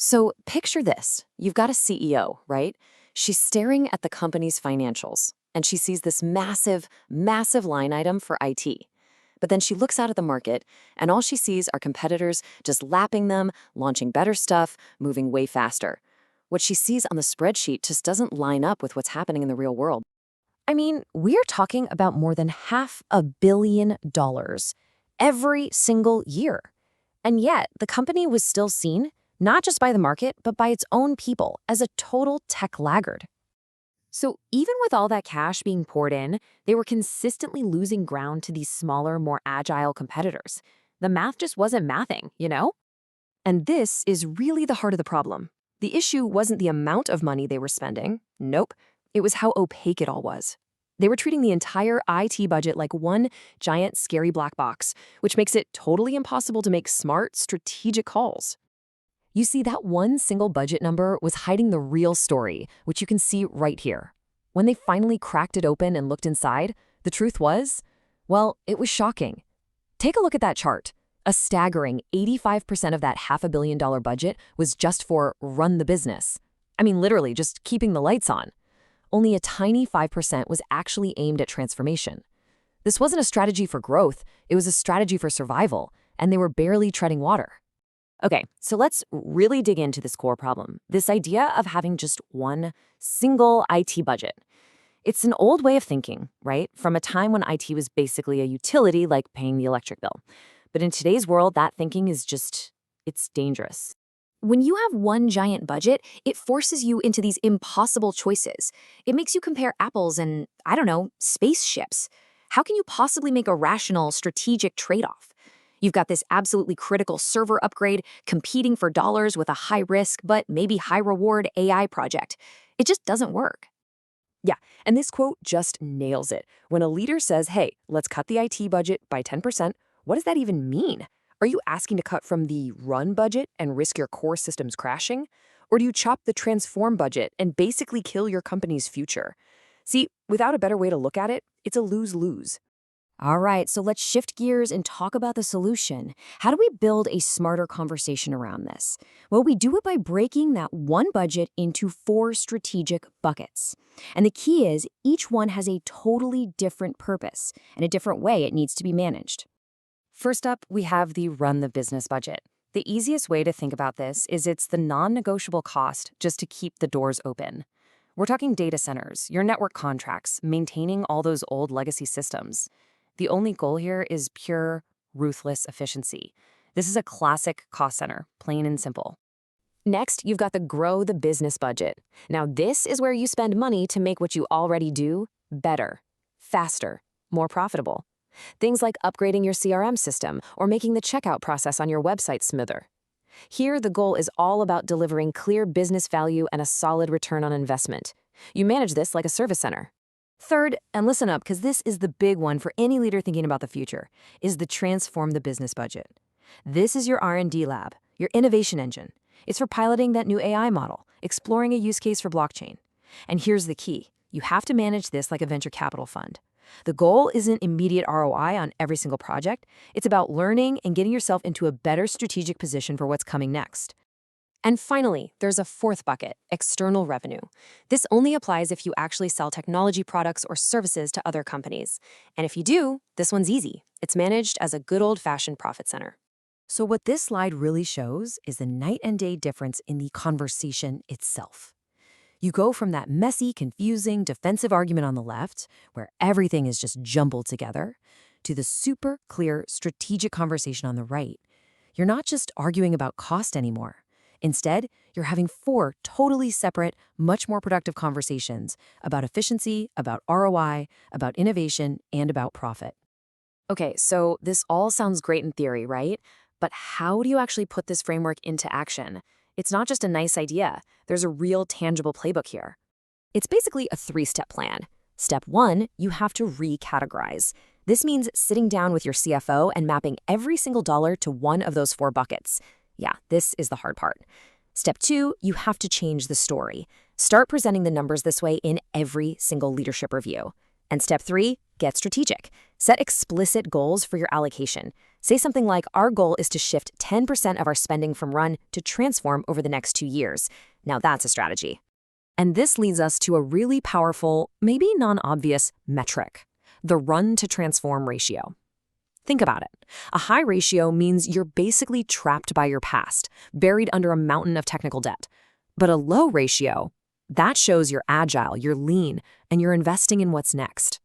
So picture this. You've got a CEO, right? She's staring at the company's financials, and she sees this massive, massive line item for IT. But then she looks out at the market, and all she sees are competitors just lapping them, launching better stuff, moving way faster. What she sees on the spreadsheet just doesn't line up with what's happening in the real world. I mean, we're talking about more than $500 million every single year. And yet, the company was still seen, not just by the market, but by its own people, as a total tech laggard. So even with all that cash being poured in, they were consistently losing ground to these smaller, more agile competitors. The math just wasn't mathing? And this is really the heart of the problem. The issue wasn't the amount of money they were spending. Nope. It was how opaque it all was. They were treating the entire IT budget like one giant, scary black box, which makes it totally impossible to make smart, strategic calls. You see, that one single budget number was hiding the real story, which you can see right here. When they finally cracked it open and looked inside, the truth was, well, it was shocking. Take a look at that chart. A staggering 85% of that $500 million budget was just for run the business. I mean, literally, just keeping the lights on. Only a tiny 5% was actually aimed at transformation. This wasn't a strategy for growth, it was a strategy for survival, and they were barely treading water. Okay, so let's really dig into this core problem, this idea of having just one single IT budget. It's an old way of thinking, right? From a time when IT was basically a utility like paying the electric bill. But in today's world, that thinking is it's dangerous. When you have one giant budget, it forces you into these impossible choices. It makes you compare apples and, I don't know, spaceships. How can you possibly make a rational, strategic trade-off? You've got this absolutely critical server upgrade competing for dollars with a high-risk but maybe high-reward AI project. It just doesn't work. Yeah, and this quote just nails it. When a leader says, hey, let's cut the IT budget by 10%, what does that even mean? Are you asking to cut from the run budget and risk your core systems crashing? Or do you chop the transform budget and basically kill your company's future? See, without a better way to look at it, it's a lose-lose. All right, so let's shift gears and talk about the solution. How do we build a smarter conversation around this? Well, we do it by breaking that one budget into 4 strategic buckets. And the key is each one has a totally different purpose and a different way it needs to be managed. First up, we have the run the business budget. The easiest way to think about this is it's the non-negotiable cost just to keep the doors open. We're talking data centers, your network contracts, maintaining all those old legacy systems. The only goal here is pure, ruthless efficiency. This is a classic cost center, plain and simple. Next, you've got the grow the business budget. Now, this is where you spend money to make what you already do better, faster, more profitable. Things like upgrading your CRM system or making the checkout process on your website smoother. Here, the goal is all about delivering clear business value and a solid return on investment. You manage this like a service center. Third, and listen up because this is the big one for any leader thinking about the future, is the transform the business budget. This is your R&D lab, your innovation engine. It's for piloting that new AI model, exploring a use case for blockchain. And here's the key. You have to manage this like a venture capital fund. The goal isn't immediate ROI on every single project. It's about learning and getting yourself into a better strategic position for what's coming next. And finally, there's a 4th bucket, external revenue. This only applies if you actually sell technology products or services to other companies. And if you do, this one's easy. It's managed as a good old-fashioned profit center. So what this slide really shows is the night and day difference in the conversation itself. You go from that messy, confusing, defensive argument on the left, where everything is just jumbled together, to the super clear, strategic conversation on the right. You're not just arguing about cost anymore. Instead, you're having 4 totally separate, much more productive conversations about efficiency, about ROI, about innovation, and about profit. Okay, so this all sounds great in theory, right? But how do you actually put this framework into action? It's not just a nice idea. There's a real tangible playbook here. It's basically a 3-step plan. Step 1, you have to recategorize. This means sitting down with your CFO and mapping every single dollar to one of those 4 buckets. Yeah, this is the hard part. Step 2, you have to change the story. Start presenting the numbers this way in every single leadership review. And step 3, get strategic. Set explicit goals for your allocation. Say something like, our goal is to shift 10% of our spending from run to transform over the next 2 years. Now that's a strategy. And this leads us to a really powerful, maybe non-obvious metric, the run to transform ratio. Think about it. A high ratio means you're basically trapped by your past, buried under a mountain of technical debt. But a low ratio, that shows you're agile, you're lean, and you're investing in what's next.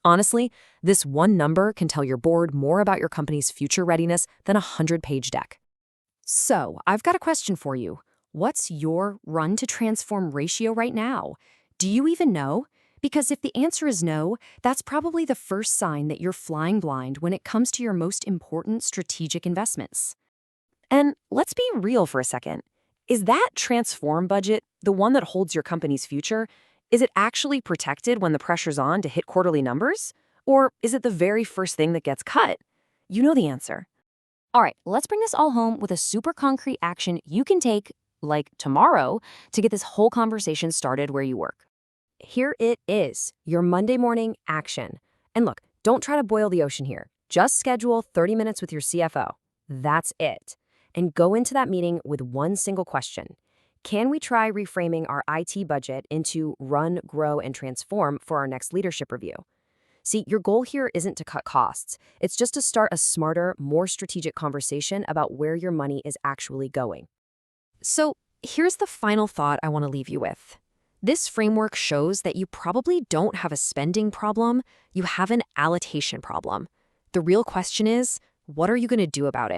Honestly, this one number can tell your board more about your company's future readiness than a 100-page deck. So, I've got a question for you. What's your run to transform ratio right now? Do you even know? Because if the answer is no, that's probably the first sign that you're flying blind when it comes to your most important strategic investments. And let's be real for a second. Is that transform budget the one that holds your company's future? Is it actually protected when the pressure's on to hit quarterly numbers? Or is it the very first thing that gets cut? You know the answer. All right, let's bring this all home with a super concrete action you can take, like tomorrow, to get this whole conversation started where you work. Here it is, your Monday morning action. And look, don't try to boil the ocean here. Just schedule 30 minutes with your CFO. That's it. And go into that meeting with one single question. Can we try reframing our IT budget into run, grow, and transform for our next leadership review? See, your goal here isn't to cut costs. It's just to start a smarter, more strategic conversation about where your money is actually going. So here's the final thought I want to leave you with. This framework shows that you probably don't have a spending problem, you have an allocation problem. The real question is, what are you going to do about it?